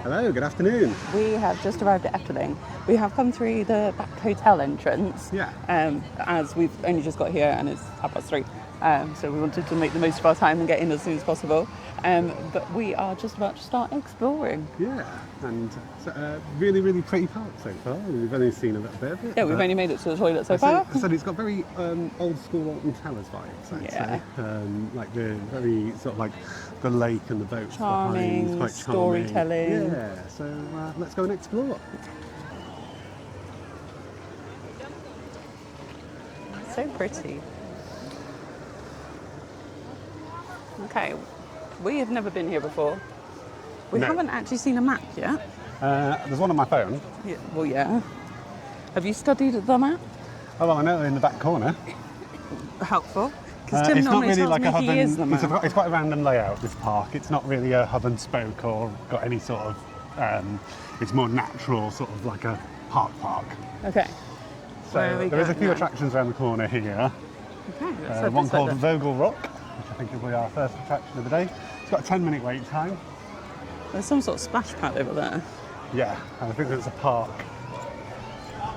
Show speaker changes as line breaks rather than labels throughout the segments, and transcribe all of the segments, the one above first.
Hello, good afternoon.
We have just arrived at Efteling. We have come through the back hotel entrance.
Yeah.
As we've only just got here and it's 3:30. So we wanted to make the most of our time and get in as soon as possible. But we are just about to start exploring.
Yeah, and it's a really, really pretty park so far. We've only seen a little bit of it.
Yeah, we've only made it to the toilet so far.
So it's got very old school Alton Towers vibes, I'd say. Like the very sort of like the lake and the boats
Charming,
behind, quite charming.
storytelling.
Yeah, so let's go and explore.
So pretty. Okay, we have never been here before. We haven't actually seen a map yet.
There's one on my phone.
Yeah, well, yeah. Have you studied the map?
Oh, well, I know in the back corner.
Helpful. Because Tim
it's not
normally
really
tells
like
me
a hub
he is the map.
it's quite a random layout, this park. It's not really a hub and spoke or got any sort of, it's more natural, sort of like a park.
Okay.
So there is a few attractions around the corner here.
Okay.
One called Vogel Rok, which I think will be our first attraction of the day. It's got a 10-minute wait time.
There's some sort of splash pad over there.
Yeah, and I think there's a park.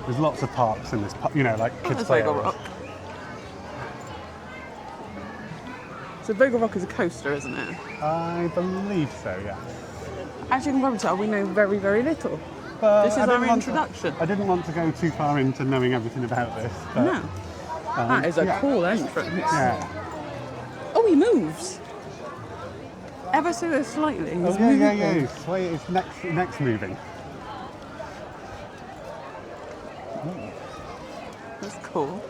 There's lots of parks in this park, you know, like kids' play
Vogel
areas.
Rok. So Vogel Rok is a coaster, isn't it?
I believe so, yeah.
Actually, in Robotar, we know very, very little.
Well,
This is our introduction.
I didn't want to go too far into knowing everything about this. But,
No. That is a cool entrance.
Yeah.
Oh, he moves. Ever so slightly. He's moving.
Yeah. It's next moving.
That's cool.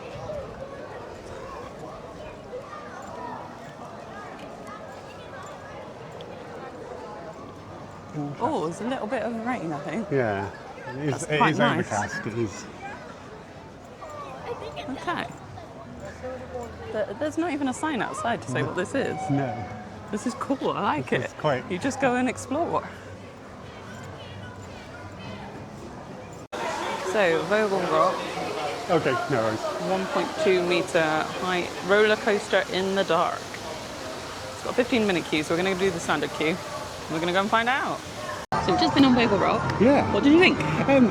Oh, there's a little bit of rain, I think.
Yeah. It is
nice.
overcast. It is.
Okay. There's not even a sign outside to say what this is.
No.
This is cool, I like it.
It's quite.
You just go and explore. So, Vogel Rok,
Okay, no worries.
1.2 metre height roller coaster in the dark. It's got a 15-minute queue, so we're going to do the standard queue. We're going to go and find out. So we've just been on Vogel Rok.
Yeah.
What did you think?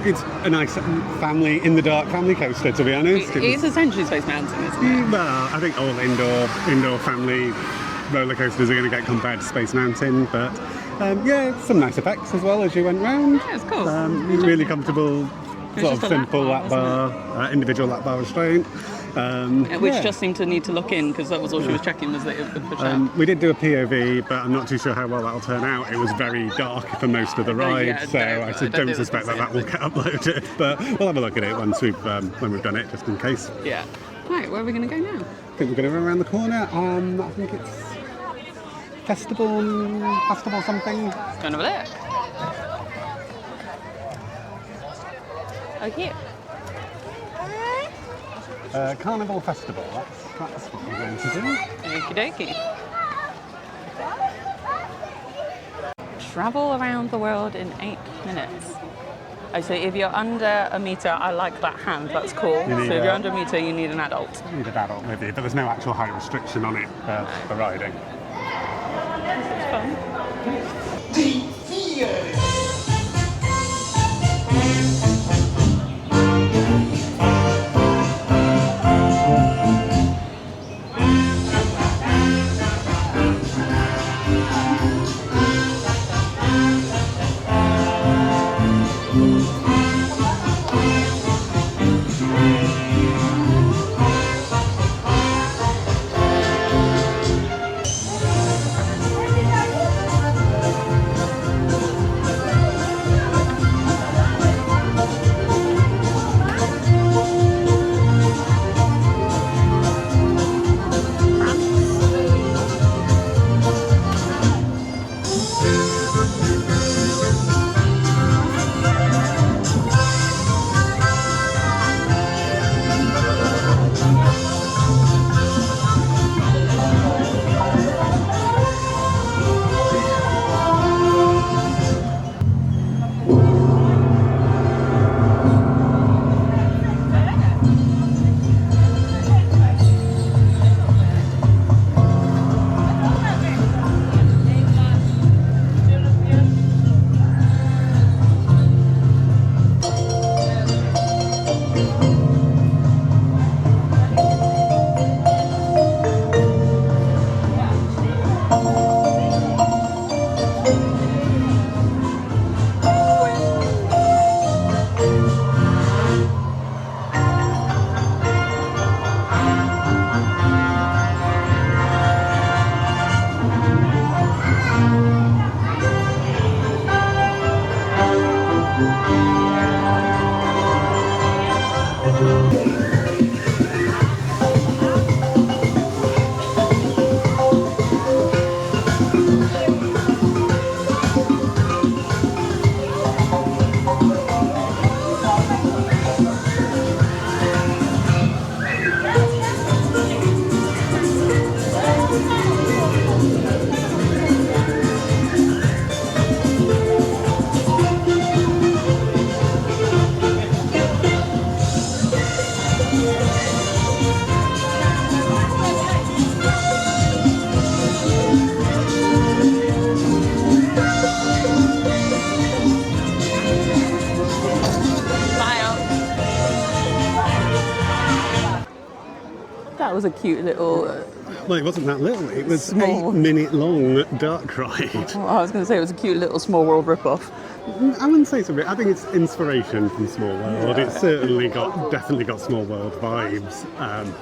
It's a nice family in the dark family coaster, to be honest.
It's essentially Space Mountain, isn't it?
Well, I think all indoor family roller coasters are going to get compared to Space Mountain, but some nice effects as well as you went round.
Yeah, it's cool.
Really comfortable, sort of
just a
simple
lap
bar, individual lap bar restraint.
Which just seemed to need to look in because that was all she was checking was that it would push out.
We did do a POV, but I'm not too sure how well that'll turn out. It was very dark for most of the ride, I don't suspect that will get uploaded. But we'll have a look at it once when we've done it, just in case.
Yeah. Right, where are we going to go now?
I think we're going to run around the corner. I think it's festival something.
Let's go and have a look. Oh, here.
Carnaval Festival, that's what we're going to do.
Okie dokie. Travel around the world in 8 minutes. I say if you're under a metre, I like that hand, that's cool. So if you're under a metre, you need an adult.
You need an adult with you, but there's no actual height restriction on it for riding.
This is fun. was a cute little...
Well, it wasn't that little. It was
Small.
8-minute long dark ride.
I was going to say it was a cute little Small World rip-off.
I wouldn't say so. I think it's inspiration from Small World. It's definitely got Small World vibes.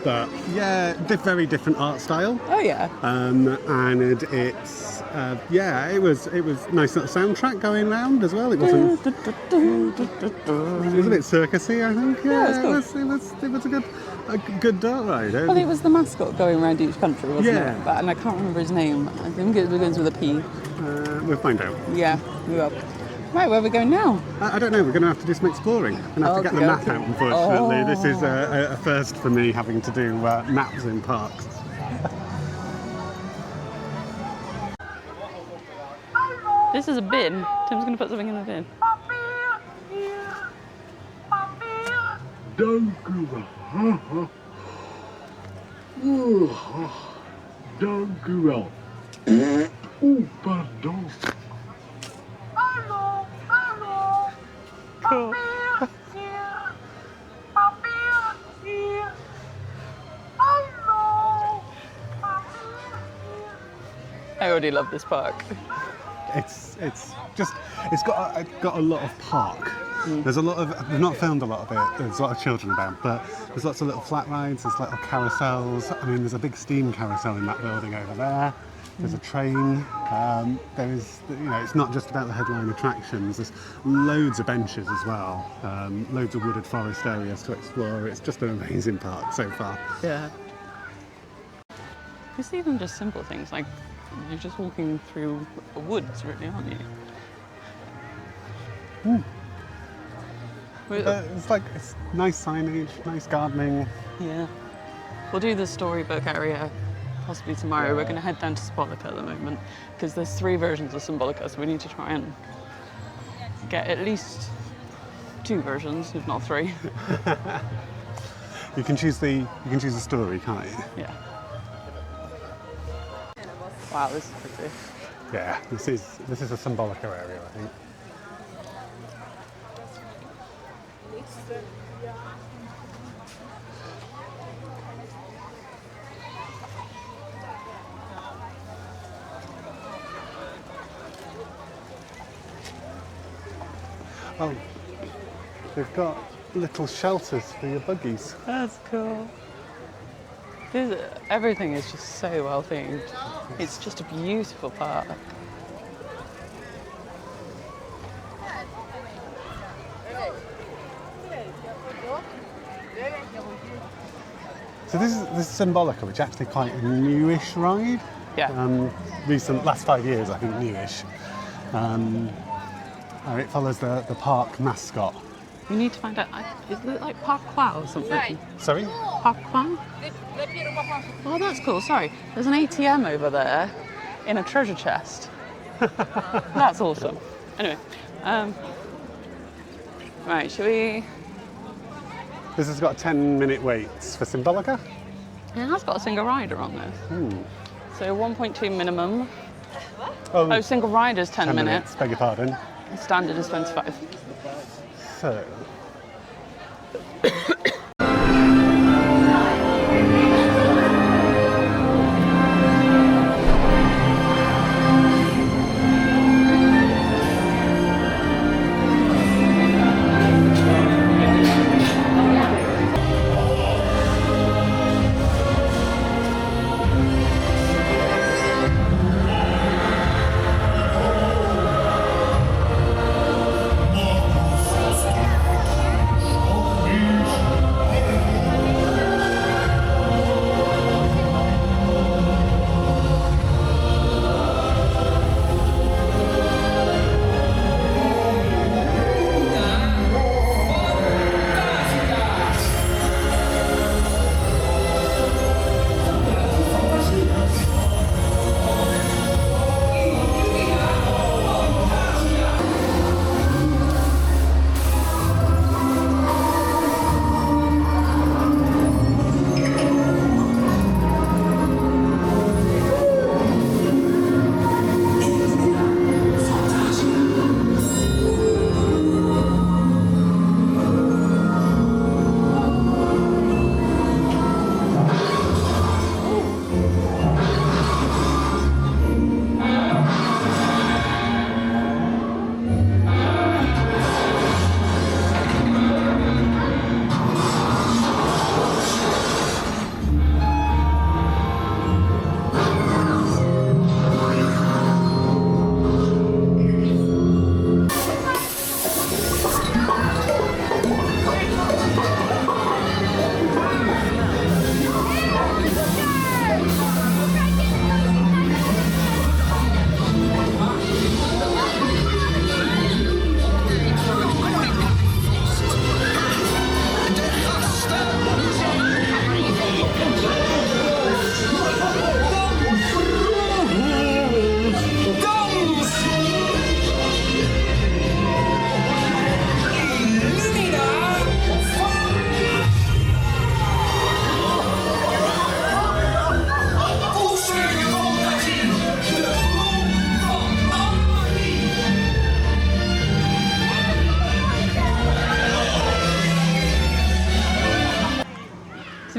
But yeah, very different art style.
Oh yeah.
And it's it was nice little soundtrack going round as well. It wasn't. It was a bit circusy, I think. Yeah,
it
was a good dark ride.
Well, it was the mascot going around each country, wasn't
Yeah.
it? And I can't remember his name. I think it begins with a P.
We'll find out.
Yeah, we will. Right, where are we going now?
I don't know. We're going to have to do some exploring. I'm going to have to get the map out, unfortunately. This is a first for me, having to do maps in parks.
This is a bin. Tim's going to put something in the bin.
Dankjewel. Pardon.
Cool. I already love this park.
It's got a lot of park. There's a lot of, they've not filmed a lot of it, there's a lot of children about, but there's lots of little flat rides, there's little carousels. I mean, there's a big steam carousel in that building over there. There's a train. There is, it's not just about the headline attractions. There's loads of benches as well. Loads of wooded forest areas to explore. It's just an amazing park so far.
Yeah. It's even just simple things like you're just walking through the woods, really, aren't you?
It's nice signage, nice gardening.
Yeah. We'll do the storybook area possibly tomorrow. We're going to head down to Symbolica at the moment because there's 3 versions of Symbolica, so we need to try and get at least 2 versions, if not 3.
You can choose the story, can't you?
Yeah. Wow, this is pretty.
Yeah, this is a Symbolica area, I think. Oh, they've got little shelters for your buggies.
That's cool. Everything is just so well themed. It's just a beautiful park.
So this is Symbolica, which is actually quite a newish ride.
Yeah.
Last 5 years, I think, newish. It follows the park mascot.
We need to find out, is it like Park Kwa or something?
Right.
Sorry?
Park Kwa? Oh, that's cool, sorry. There's an ATM over there in a treasure chest. That's awesome. Anyway, right, shall we?
This has got 10-minute waits for Symbolica.
It has got a single rider on this. So 1.2 minimum.
Oh,
Single rider's 10 minutes.
Beg your pardon.
Standard is 25.
So,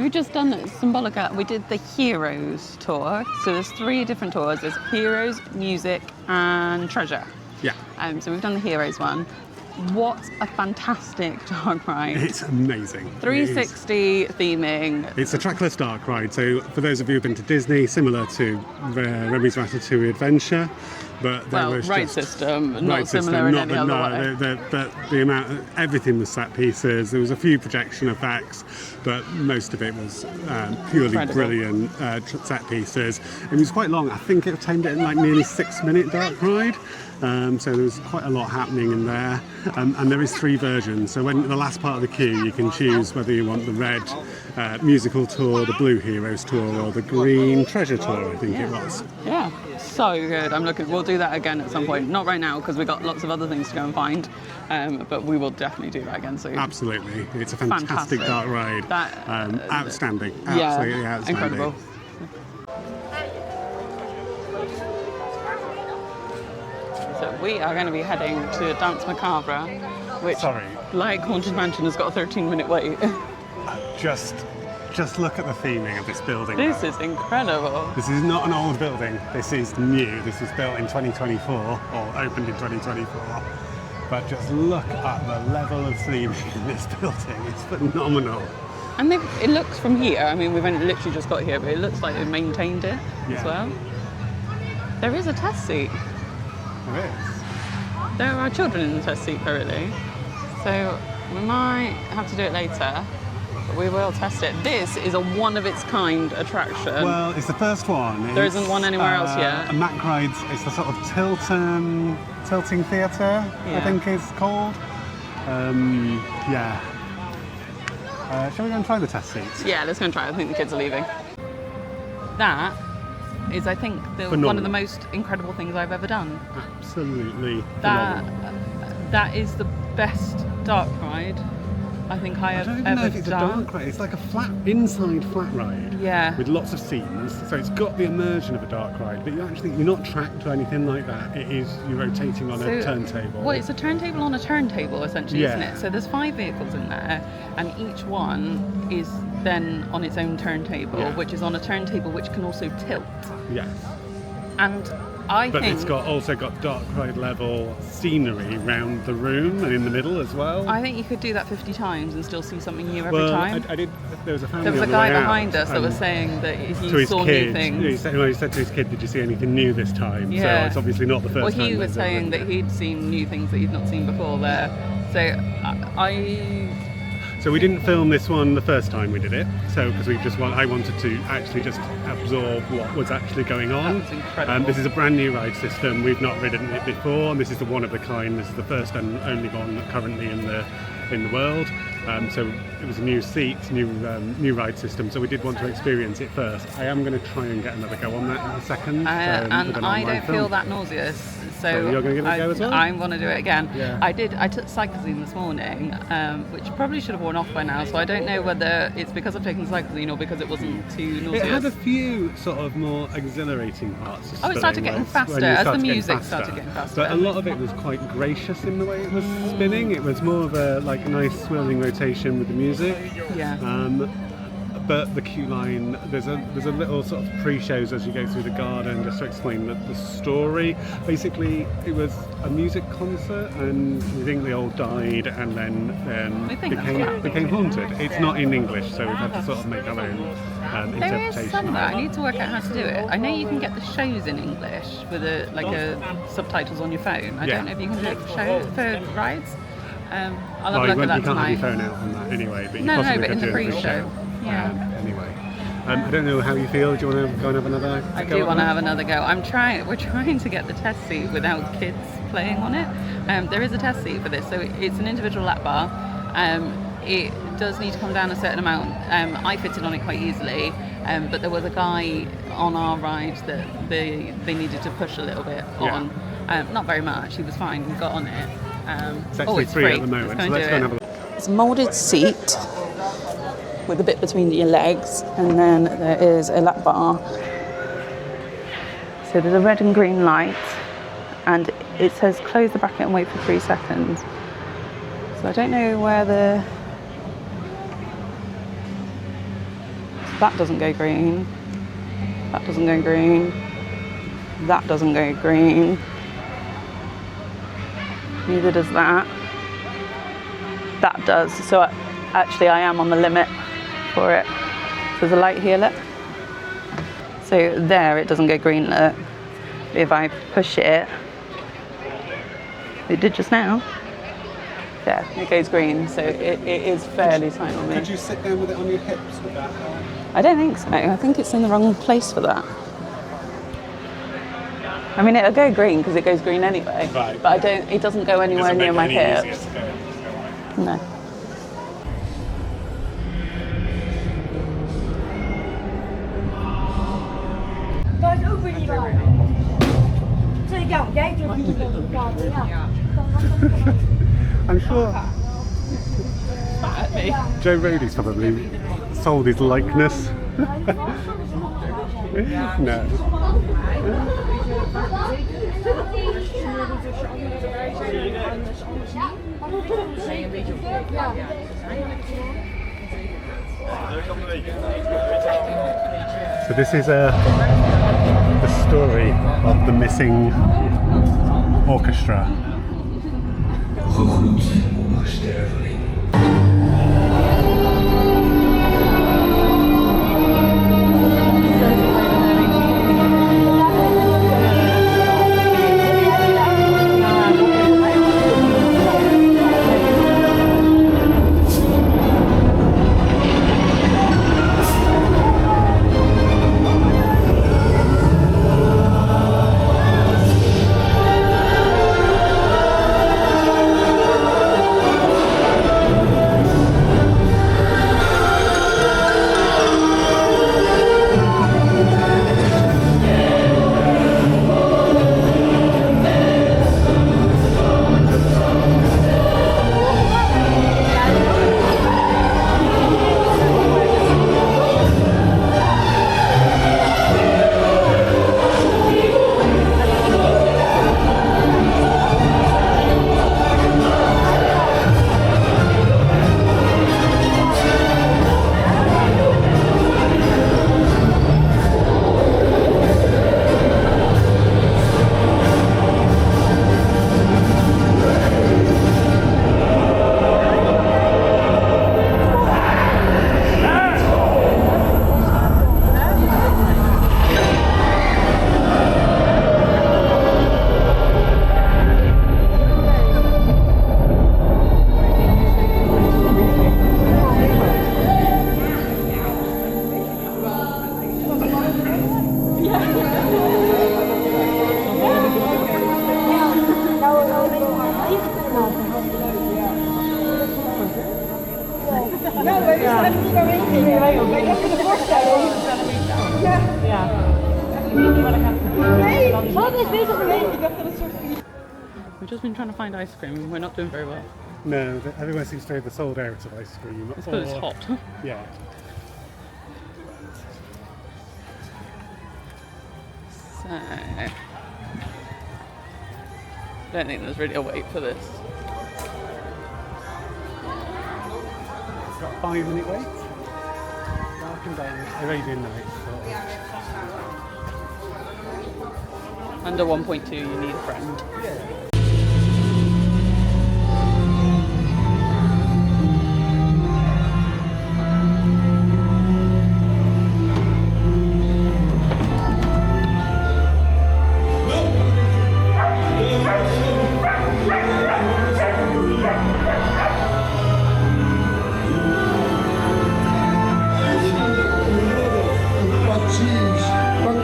we've just done Symbolica. We did the Heroes tour. So there's 3 different tours. There's Heroes, Music, and Treasure.
Yeah.
So we've done the Heroes one. What a fantastic dark ride.
It's amazing.
360 theming.
It's a trackless dark ride. So for those of you who've been to Disney, similar to Remy's Ratatouille Adventure, but there was
ride
just
system, not similar in any other way.
The amount, everything was set pieces. There was a few projection effects, but most of it was purely
Incredible.
brilliant set pieces. It was quite long. I think it timed it in like nearly 6-minute dark ride. So there was quite a lot happening in there, and there is 3 versions. So when the last part of the queue, you can choose whether you want the red musical tour, the blue Heroes tour, or the green Treasure tour. I think it was.
Yeah, so good. We'll do that again at some point. Not right now because we've got lots of other things to go and find, but we will definitely do that again soon.
Absolutely, it's a fantastic dark ride. Outstanding. Absolutely outstanding.
Incredible. So we are going to be heading to Danse Macabre, which, like Haunted Mansion, has got a 13-minute wait.
Just look at the theming of this building.
This is incredible.
This is not an old building. This is new. This was built in 2024, or opened in 2024. But just look at the level of theming in this building. It's phenomenal.
And it looks from here, I mean, we've only literally just got here, but it looks like they've maintained it as well. There is a test seat.
There is.
There are children in the test seat currently, so we might have to do it later, but we will test it. This is a one-of-its-kind attraction.
Well, it's the first one.
There isn't one anywhere else yet.
A Mac Rides, it's the sort of tilting theatre, I think it's called. Shall we go and try the test seats?
Yeah, let's go and try it. I think the kids are leaving. That is, I think, one of the most incredible things I've ever done.
Absolutely.
That is the best dark ride I think I have ever done.
I don't even know if it's a dark ride. It's like a inside flat ride.
Yeah.
With lots of scenes. So it's got the immersion of a dark ride, but you're not tracked or anything like that. You're rotating on a turntable.
Well, it's a turntable on a turntable, essentially, isn't it? So there's 5 vehicles in there, and each one is then on its own turntable, which is on a turntable which can also tilt.
Yes.
And
But it's also got dark ride level scenery around the room and in the middle as well.
I think you could do that 50 times and still see something new every time.
I did. There was a family.
There was a
on the
guy
way
behind
out,
us that was saying that he saw
kid,
new things.
He said to his kid, "Did you see anything new this time?"
Yeah.
So it's obviously not the first time.
Well, he was saying that he'd seen new things that he'd not seen before there. So
So we didn't film this one the first time we did it. So because I wanted to actually just absorb what was actually going on.
That's incredible.
This is a brand new ride system. We've not ridden it before, and this is the one of a kind. This is the first and only one currently in the world. So it was a new seat, new ride system. So we did want to experience it first. I am going to try and get another go on that in a second.
And I don't feel that nauseous. So
you're going to give it a go as well?
I'm going to do it again.
Yeah.
I took cyclazine this morning, which probably should have worn off by now. So I don't know whether it's because I've taken cyclazine or because it wasn't too nauseous.
It had a few sort of more exhilarating parts.
It started getting faster as the music started getting faster.
But a lot of it was quite gracious in the way it was spinning. It was more of a nice swirling rotation with the music.
Yeah.
But the queue line, there's a little sort of pre-shows as you go through the garden, just to explain the story. Basically, it was a music concert, and we think they all died, and then became haunted. It's not in English, so we've had to sort of make our own interpretation.
There is some that I need to work out how to do it. I know you can get the shows in English with subtitles on your phone. I don't know if you can do it for rides. I'll have a look at that
you can't
tonight.
have your phone out on that anyway, but you
No,
possibly
but in
could
the
do it
pre-show. Yeah.
Anyway, I don't know how you feel. Do you want to go and have another go?
I do want to have another go. We're trying to get the test seat without kids playing on it. There is a test seat for this, so it's an individual lap bar. It does need to come down a certain amount. I fitted on it quite easily, but there was a guy on our ride that they needed to push a little bit on. Not very much. He was fine. He got on it.
It's actually free at the moment, so let's go and have a look.
It's a moulded seat with a bit between your legs, and then there is a lap bar. So there's a red and green light, and it says close the bracket and wait for 3 seconds. So I don't know where That doesn't go green. That doesn't go green. That doesn't go green. Neither does that. That does. So actually I am on the limit for it. There's a light here, look. So there it doesn't go green, look. If I push it, it did just now. Yeah, it goes green, so it is fairly tight on me.
Could you sit down with it on your hips with that?
I don't think so. I think it's in the wrong place for that. I mean, it'll go green because it goes green anyway.
Right.
But it doesn't go anywhere near my hips. No.
I'm sure Joe Rody's probably sold his likeness. No. So this is the story of the missing orchestra.
We've just been trying to find ice cream and we're not doing very well.
No, everyone seems to have sold out of ice cream.
It's because it's hot.
Yeah.
So, I don't think there's really a wait for this.
It's got a 5-minute wait. Dark and day, Arabian Nights.
Under 1.2 you need a friend.
Yeah.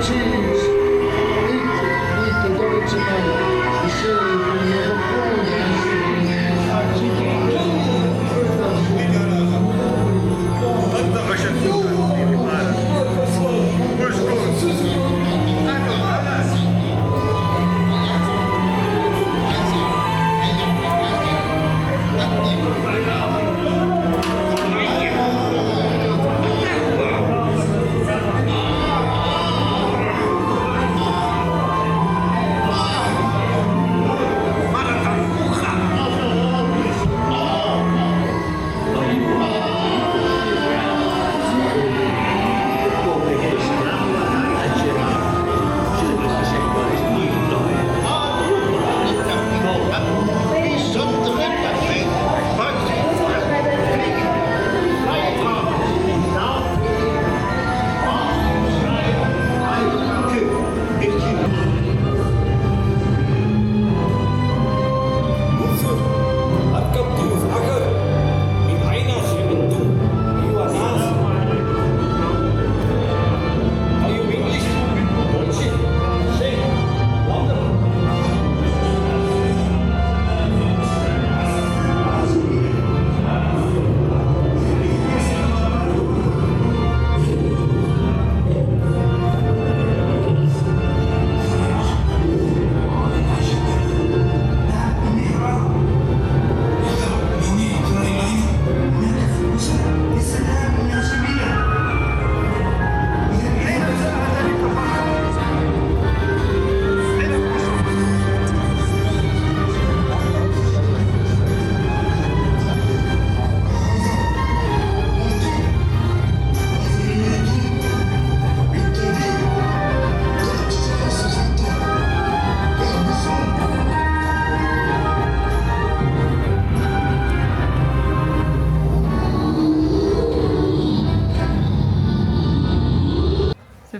Cheese, niet de Duitse man,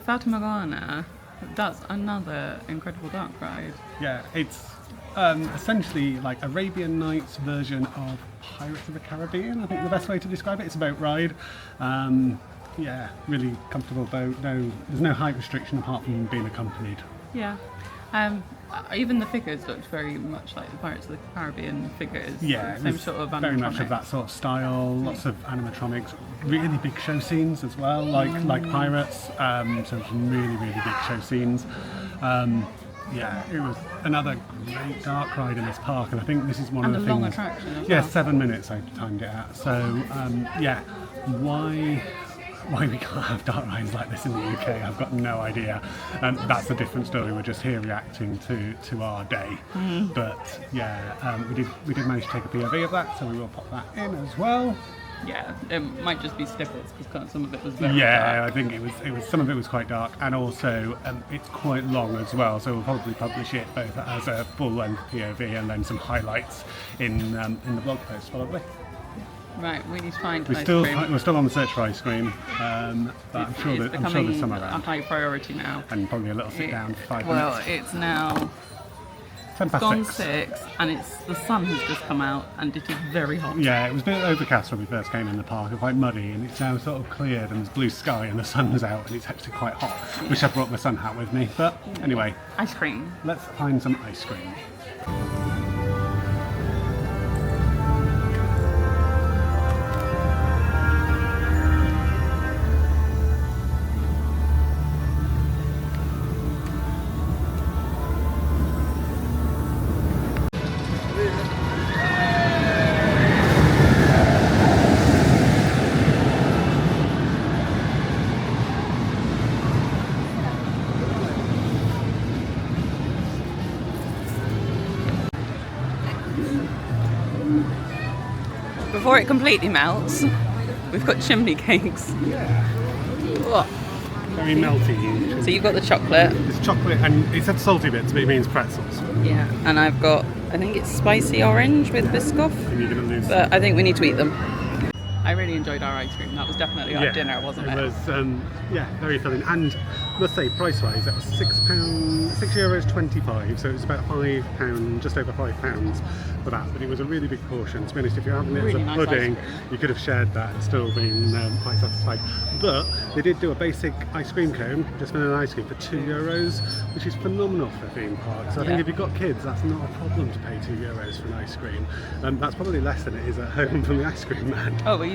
Fata Morgana, that's another incredible dark ride.
Yeah, it's essentially like Arabian Nights version of Pirates of the Caribbean. I think the best way to describe it. It's a boat ride. Yeah, really comfortable boat. There's no height restriction apart from being accompanied.
Yeah. Even the figures looked very much like the Pirates of the Caribbean figures.
Yeah,
same sort of animatronics.
very much of that sort of style. Lots of animatronics, really big show scenes as well, like Pirates. So some really big show scenes. Yeah, it was another great dark ride in this park, and I think this is one
and
of the
long
things.
Attraction as
Yeah,
well.
7 minutes I timed it at. So yeah, why we can't have dark rides like this in the UK, I've got no idea. That's a different story. We're just here reacting to our day. But yeah, we did manage to take a POV of that, so we will pop that in as well.
Yeah, it might just be snippets because some of it was very
Yeah,
dark.
I think it was some of it was quite dark, and also it's quite long as well. So we'll probably publish it both as a full-length POV and then some highlights in the blog post probably.
Right, we need to find
We're
ice
still
cream.
on the search for ice cream, but I'm sure
It's
there's
becoming
some
a
around,
high priority now.
and probably a little sit down for 5
Well,
minutes.
it's now
10 past
gone
6.
6, and the sun has just come out, and it is very hot.
Yeah, it was a bit overcast when we first came in the park, and quite muddy, and it's now sort of cleared and there's blue sky and the sun's out and it's actually quite hot. Wish I brought my sun hat with me, but anyway,
Ice cream.
let's find some ice cream.
Before it completely melts, we've got chimney cakes.
Yeah,
Oh.
very melty.
So you've got the chocolate.
It's chocolate, and it said salty bits, but it means pretzels.
Yeah. And I've got, I think it's spicy orange with Biscoff.
And you're going to lose.
But I think we need to eat them. I really enjoyed our ice cream. That was definitely our dinner, wasn't it?
It was, yeah, very filling. And I must say, price-wise, that was €6.25, so it was about £5, just over £5 for that. But it was a really big portion. To be honest, if you're having it
Really
as a
nice ice
pudding,
cream.
you could have shared that and still been quite satisfied. But they did do a basic ice cream cone, just vanilla ice cream, for €2, which is phenomenal for a theme park. So I think
Yeah.
if you've got kids, that's not a problem to pay €2 for an ice cream. That's probably less than it is at home from the ice cream man.
Oh, easily.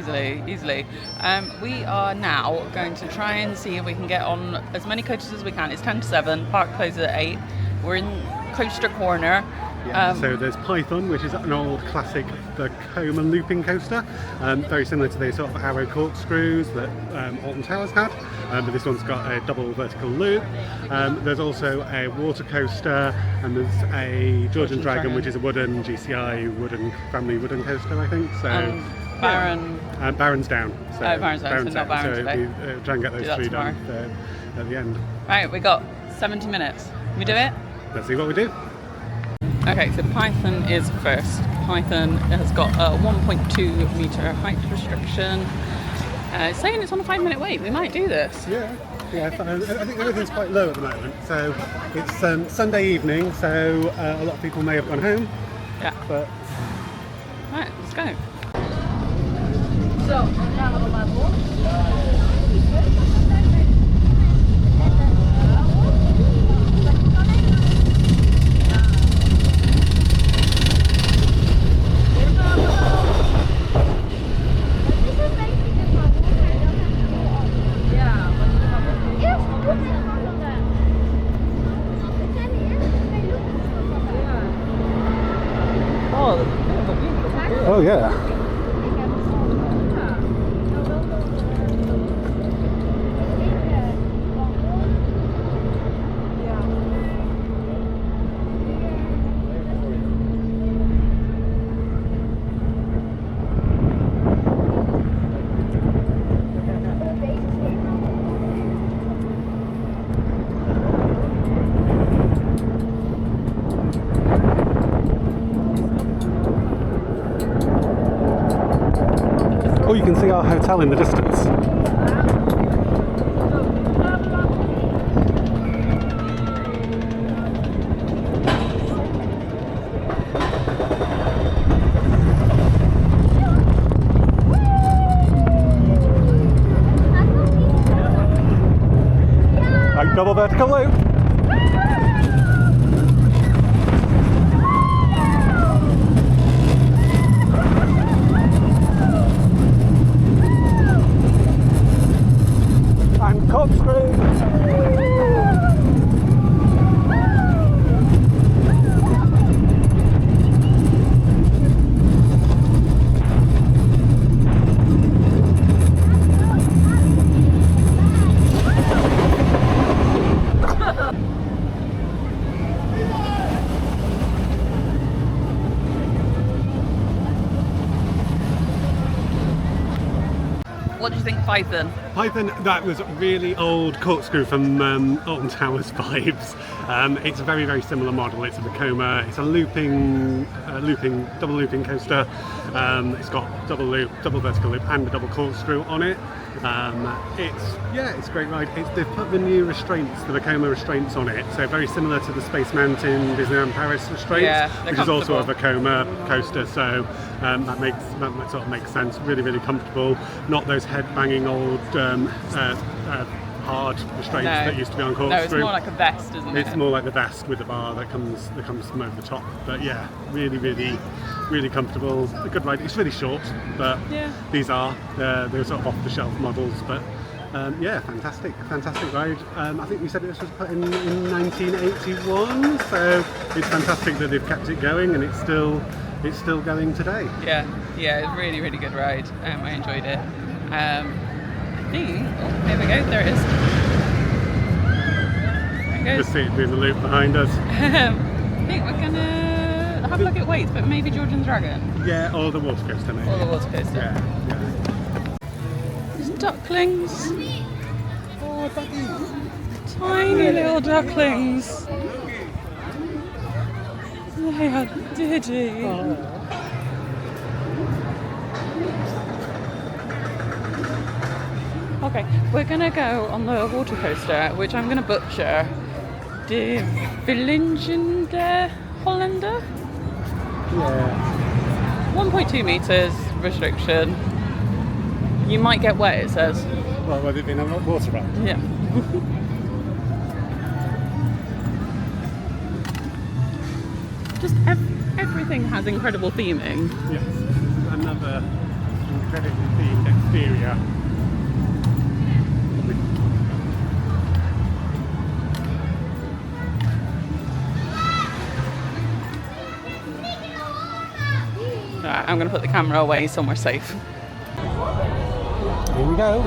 We are now going to try and see if we can get on as many coaches as we can. It's 10 to 7, park closes at 8. We're in Coaster Corner.
So there's Python, which is an old classic Vekoma looping coaster, very similar to the sort of arrow corkscrews that Alton Towers had, but this one's got a double vertical loop. There's also a water coaster, and there's a Georgian Dragon, which is a wooden GCI family wooden coaster, I think. So Baron's down. So
Baron's down, so not Baron
so
today.
try and get
Do
those
that
3 done
tomorrow.
at the end.
Right, we got 70 minutes. Can we do it?
Let's see what we do.
Okay, so Python is first. Python has got a 1.2 metre height restriction. It's saying it's on a 5-minute wait. We might do this.
Yeah, I think everything's quite low at the moment. So it's Sunday evening, so a lot of people may have gone home.
Yeah.
But
Right, let's go.
oh yeah. Oh, you can see our hotel in the distance. Double vertical loop. And corkscrew.
What do you think, Python?
Python, that was really old corkscrew from Alton Towers vibes. It's a very, very similar model. It's a Vekoma. It's a double looping coaster. It's got double loop, double vertical loop, and a double corkscrew on it. It's a great ride. They've put the new restraints, the Vekoma restraints on it, so very similar to the Space Mountain Disneyland Paris restraints, which is also a Vekoma coaster. So that sort of makes sense. Really, really comfortable. Not those head-banging old hard restraints that used to be on corkscrew.
No, it's more like a vest, isn't it?
It's more like the vest with the bar that comes from over the top. But yeah, really, really, really comfortable. A good ride. It's really short, but these are they're sort of off-the-shelf models. But fantastic ride. I think we said this was put in 1981, so it's fantastic that they've kept it going and it's still going today.
Yeah, it's really, really good ride. I enjoyed it. Here we go, there it is. There it goes.
Just see it doing the loop behind us.
I think we're gonna have a look at weights, but maybe Georgian Dragon.
Yeah, or the water coaster maybe.
Or the water coaster.
Yeah.
There's ducklings.
Oh, duckies.
Tiny little ducklings. They are diddy.
Oh.
Okay, we're gonna go on the water coaster, which I'm gonna butcher. De Villingen Hollander?
Yeah.
1.2 metres restriction. You might get wet, it says.
Well, whether it been a water ride.
Yeah. Just everything has incredible theming.
Yes, another incredibly themed exterior.
Right, I'm going to put the camera away somewhere safe.
Here we go.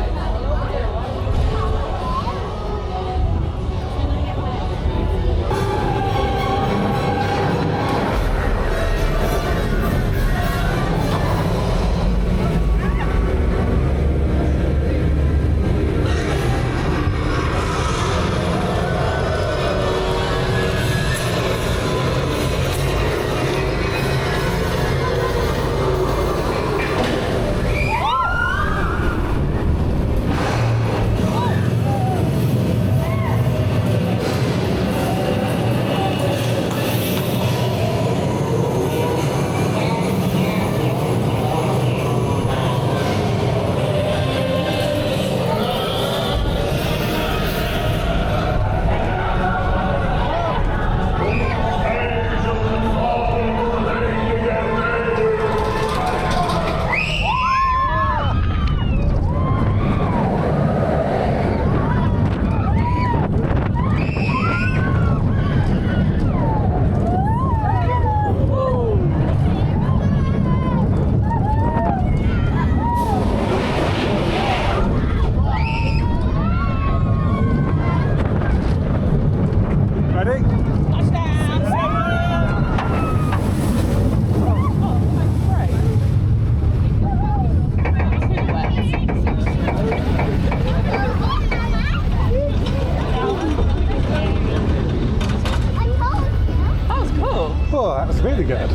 Really good.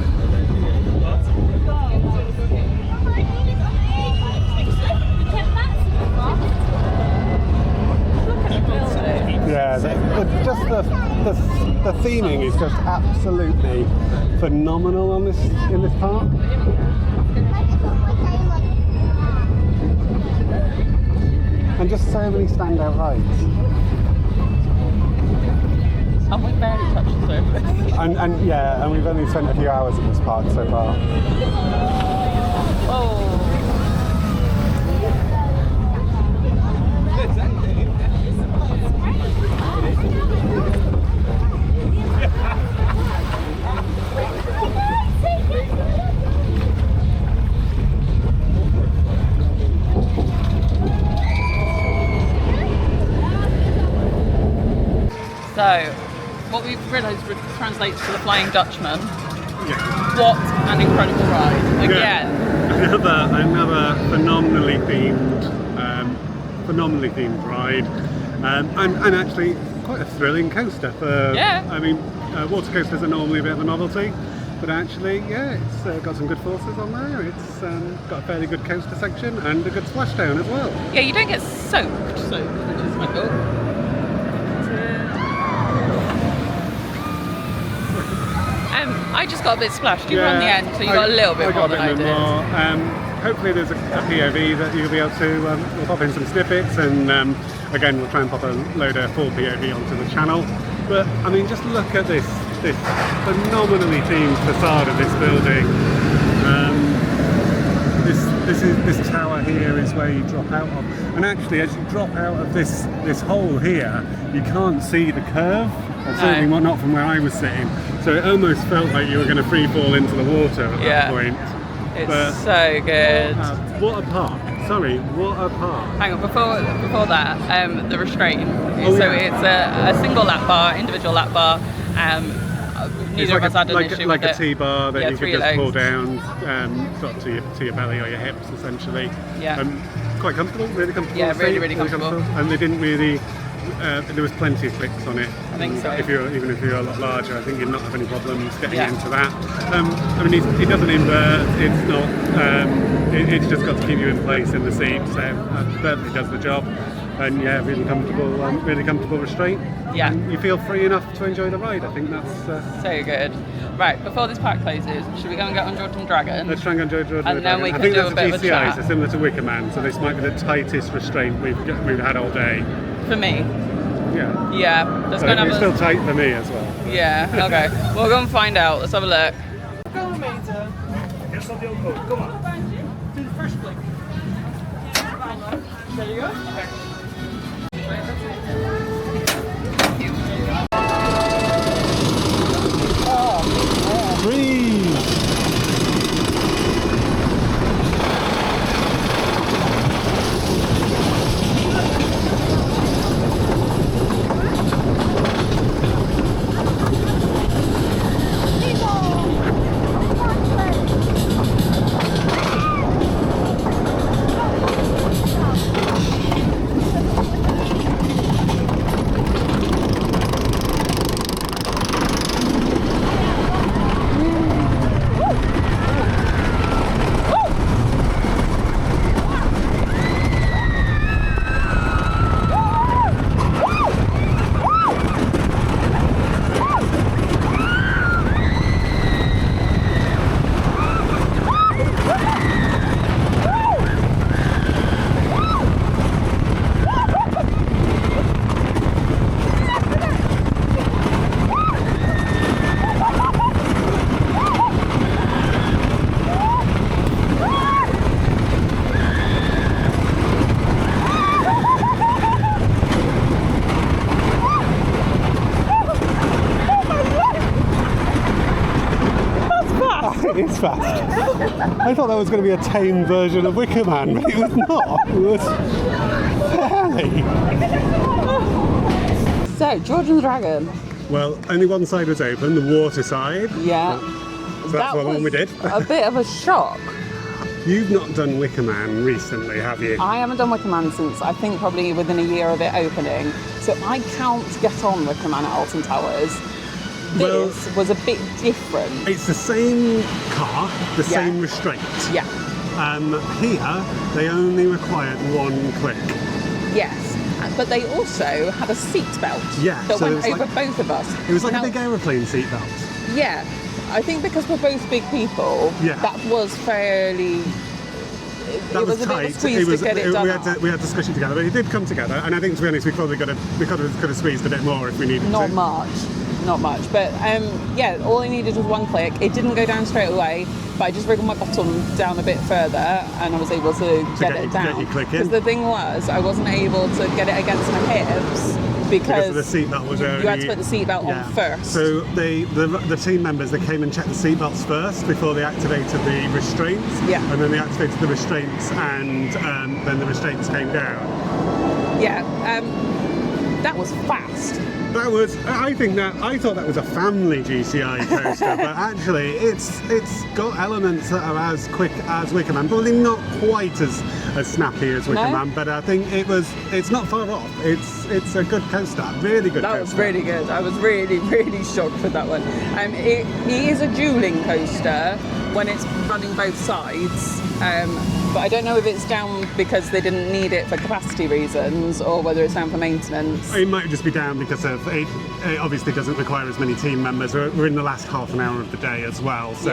Yeah, the theming is just absolutely phenomenal in this park. And just so many standout rides.
And we barely touched the surface.
And we've only spent a few hours in this park so far.
Oh. So, what we've realised translates to the Flying Dutchman.
Yeah.
What an incredible ride! Again,
Yeah. Another phenomenally themed ride, and actually quite a thrilling coaster. I mean, water coasters are normally a bit of a novelty, but actually, yeah, it's got some good forces on there. It's got a fairly good coaster section and a good splashdown as well.
yeah, you don't get soaked, which is my goal. I just got a bit splashed. You were on the end, so you got a little bit more than I did.
Hopefully there's a POV that you'll be able to, we'll pop in some snippets, and again we'll try and pop a load of full POV onto the channel. But I mean, just look at this phenomenally themed facade of this building. This tower here is where you drop out of, and actually as you drop out of this hole here, you can't see the curve, or certainly not from where I was sitting. So it almost felt like you were going to free fall into the water at that point.
It's so good.
What a park! Sorry, what a park!
Hang on, before that, the restraint. It's a single lap bar, individual lap bar. Neither of us had an issue
like
with
a T-bar that you could just
legs.
pull down, sort of to your belly or your hips, essentially.
Yeah.
Quite comfortable, really comfortable.
Yeah, really comfortable.
And they didn't really. There was plenty of clicks on it.
I think so.
Even if you're a lot larger, I think you'd not have any problems getting into that. I mean, it doesn't invert. It's not. It's just got to keep you in place in the seat. So it does the job. And yeah, really comfortable restraint.
Yeah.
And you feel free enough to enjoy the ride. I think that's
so good. Right, before this park closes, should we go and get on Jordan Dragon?
Let's try and go on Jordan
And then
Dragon.
we can
I think
do
that's
a bit of a chat.
so similar to Wicker Man. So this might be the tightest restraint we've had all day.
For me.
Yeah.
Yeah. Let's
So
go and have
it's still tight for me as well.
Yeah. Okay. We'll go and find out. Let's have a look.
Go, Mater. Yes, I'll be on code. Come on. Do the first flick. There you go.
Breathe. It's fast. I thought that was going to be a tame version of Wicker Man, but it was not. It was fairly.
So, Jordan Dragon.
Well, only one side was open, the water side.
Yeah.
So that's the one we did.
A bit of a shock.
You've not done Wicker Man recently, have you?
I haven't done Wicker Man since, I think, probably within a year of it opening. So I can't get on Wicker Man at Alton Towers. This was a bit different.
It's the same car, the same restraint.
Yeah.
Here, they only required one click.
Yes. But they also had a seat belt that
so
went over both of us.
It was like a big aeroplane seat belt.
Yeah. I think because we're both big people, that was fairly it was a bit of a squeeze to get it done.
We had to squish it together, but it did come together. And I think, to be honest, we probably could have squeezed a bit more if we needed
Not
to.
Not much. But yeah, all I needed was one click. It didn't go down straight away, but I just wriggled my bottom down a bit further, and I was able to get it down.
Get you clicking.
Because the thing was, I wasn't able to get it against my hips. Because
the seatbelt was only...
You had to put the seatbelt on first.
So the team members, they came and checked the seatbelts first before they activated the restraints.
Yeah.
And then they activated the restraints, and then the restraints came down.
Yeah. That was fast.
I thought that was a family GCI coaster, but actually it's got elements that are as quick as Wicker Man, probably not quite as snappy as Wicker Man, but I think it's not far off. It's a good coaster, really good coaster.
That was really good. I was really, really shocked with that one. It is a dueling coaster when it's running both sides, but I don't know if it's down because they didn't need it for capacity reasons or whether it's down for maintenance.
It might just be down because it obviously doesn't require as many team members. We're in the last half an hour of the day as well, so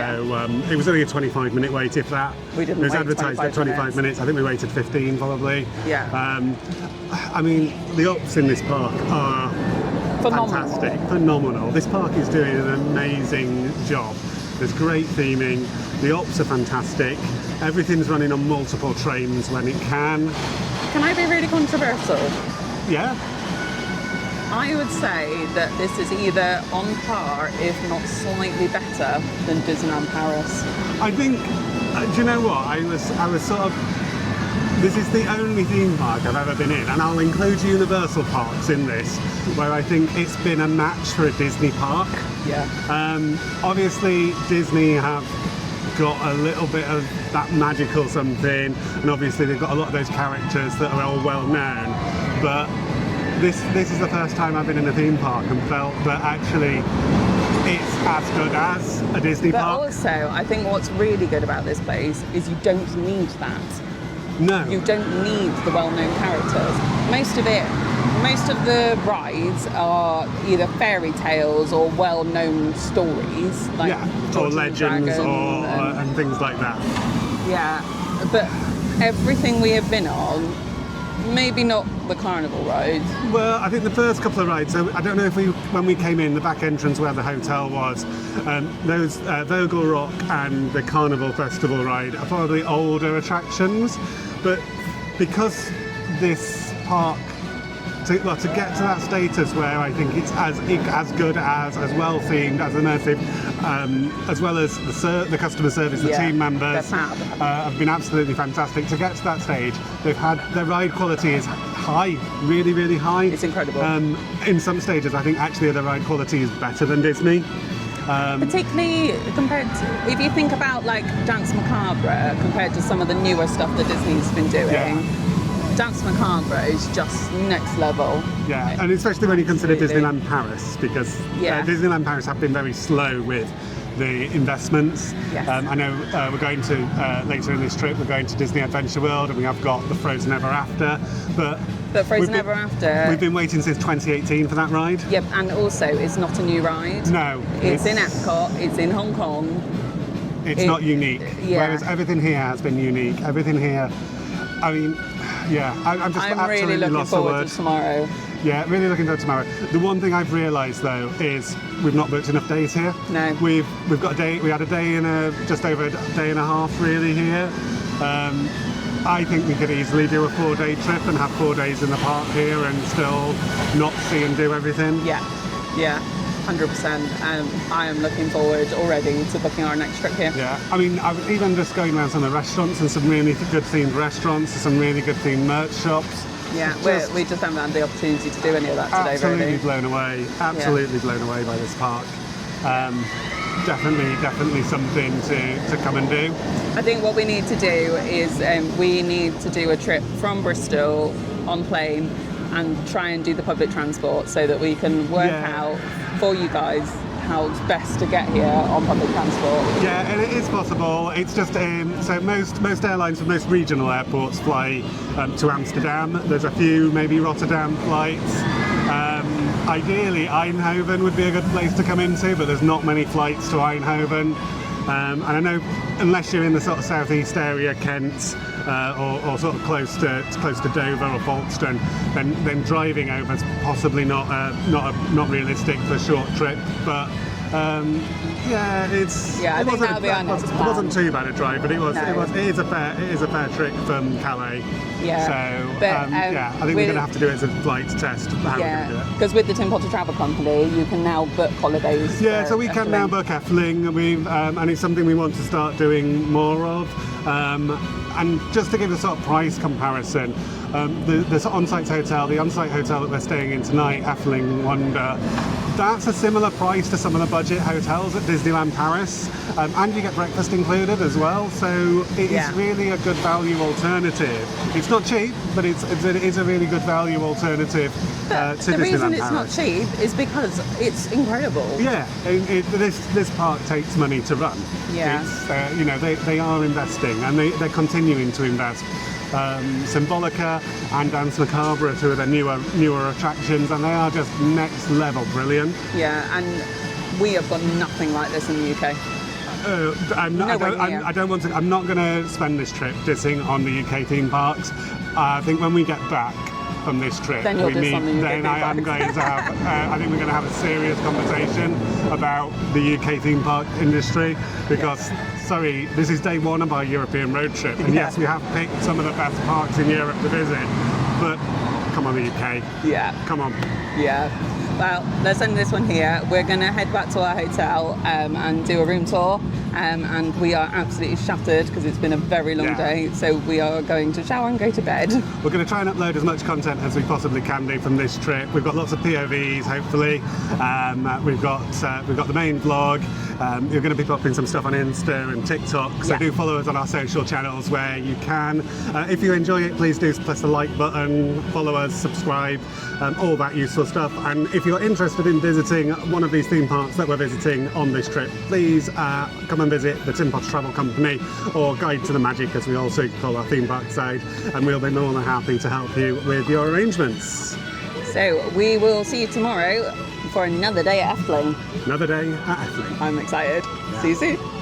it was only a 25-minute wait, if that.
We didn't
It was
wait
advertised at 25 minutes. I think we waited 15 probably.
Yeah.
I mean, the ops in this park are fantastic, phenomenal. This park is doing an amazing job. There's great theming, the ops are fantastic, everything's running on multiple trains when it can.
Can I be really controversial?
Yeah?
I would say that this is either on par, if not slightly better, than Disneyland Paris.
I think, do you know what, I was sort of, this is the only theme park I've ever been in, and I'll include Universal Parks in this, where I think it's been a match for a Disney park.
Yeah.
Obviously, Disney have got a little bit of that magical something, and obviously they've got a lot of those characters that are all well known, but this is the first time I've been in a theme park and felt that actually it's as good as a Disney park.
But also, I think what's really good about this place is you don't need that.
No.
You don't need the well-known characters. Most of the rides are either fairy tales or well-known stories, like
or legends and things like that.
Yeah, but everything we have been on, maybe not the carnival ride.
Well, I think the first couple of rides, so I don't know if when we came in, the back entrance where the hotel was, those Vogel Rok and the Carnaval Festival ride are probably older attractions, but because this park, to get to that status where I think it's as good as well themed, as immersive, as well as the customer service, the team members have been absolutely fantastic. To get to that stage, their ride quality is high, really, really high.
It's incredible.
In some stages, I think actually the ride quality is better than Disney.
Particularly compared to, if you think about like Danse Macabre compared to some of the newer stuff that Disney's been doing. Danse Macabre is just next level.
Yeah, and especially when you consider Disneyland Paris, because Disneyland Paris have been very slow with the investments.
Yes.
I know we're going to, later in this trip, we're going to Disney Adventure World, and we have got the Frozen Ever After, but
Frozen Ever After...
We've been waiting since 2018 for that ride.
Yep, and also it's not a new ride.
No.
It's in Epcot, it's in Hong Kong.
It's not unique, whereas everything here has been unique. Everything here, I mean... Yeah, I'm just absolutely
really looking
lost for
forward
words.
to tomorrow.
Yeah, really looking forward to tomorrow. The one thing I've realised though is we've not booked enough days here.
No.
We've got a day. We had a day and just over a day and a half really here. I think we could easily do a 4-day trip and have 4 days in the park here and still not see and do everything.
Yeah. 100%. I am looking forward already to booking our next trip here.
Yeah, I mean, even just going around some of the restaurants and some really good themed restaurants, some really good themed merch shops.
Yeah, we just haven't had the opportunity to do any of that today,
absolutely blown away. Absolutely blown away by this park. Definitely something to come and do.
I think what we need to do is we need to do a trip from Bristol on plane and try and do the public transport so that we can work out for you guys how it's best to get here on public transport. Yeah,
and it is possible. It's just so most airlines from most regional airports fly to Amsterdam. There's a few maybe Rotterdam flights. Ideally, Eindhoven would be a good place to come into, but there's not many flights to Eindhoven. And I know unless you're in the sort of southeast area, Kent, or sort of close to Dover or Folkestone, then driving over is possibly not realistic for a short trip. But yeah,
I think that'll be our next plan.
It wasn't too bad a drive, but it is a fair trick from Calais.
Yeah.
So
but,
I think we're going to have to do it as a flight test. How we're going to do it.
Because with the Tim Potter Travel Company, you can now book holidays.
Yeah, so we can now book Efteling. And it's something we want to start doing more of. And just to give a sort of price comparison, the on-site hotel that we're staying in tonight, Efteling Wonder, that's a similar price to some of the budget hotels at Disneyland Paris, and you get breakfast included as well. So it is really a good value alternative. It's not cheap, but it is a really good value alternative to Disneyland Paris.
The reason it's not cheap is because it's incredible.
Yeah, this park takes money to run.
Yeah.
It's, they are investing, and they're continuing to invest. Symbolica and Danse Macabre are two of their newer attractions, and they are just next level brilliant.
Yeah, and we have got nothing like this in the UK.
I'm not going to spend this trip dissing on the UK theme parks. I think when we get back from this trip,
then I think we're going
to have a serious conversation about the UK theme park industry, because sorry, this is day one of our European road trip, and yes, we have picked some of the best parks in Europe to visit, but come on, the UK.
Yeah.
Come on.
Yeah. Well, let's end this one here. We're going to head back to our hotel and do a room tour. And we are absolutely shattered because it's been a very long day. So we are going to shower and go to bed.
We're going to try and upload as much content as we possibly can do from this trip. We've got lots of POVs, hopefully. We've got the main vlog. You're going to be popping some stuff on Insta and TikTok. So do follow us on our social channels where you can. If you enjoy it, please do press the like button, follow us, subscribe, all that useful stuff. And if you're interested in visiting one of these theme parks that we're visiting on this trip, please come and visit the Tim Potter Travel Company, or Guide to the Magic, as we also call our theme park side, and we'll be more than happy to help you with your arrangements.
So we will see you tomorrow for another day at Efteling.
Another day at Efteling.
I'm excited. See you soon.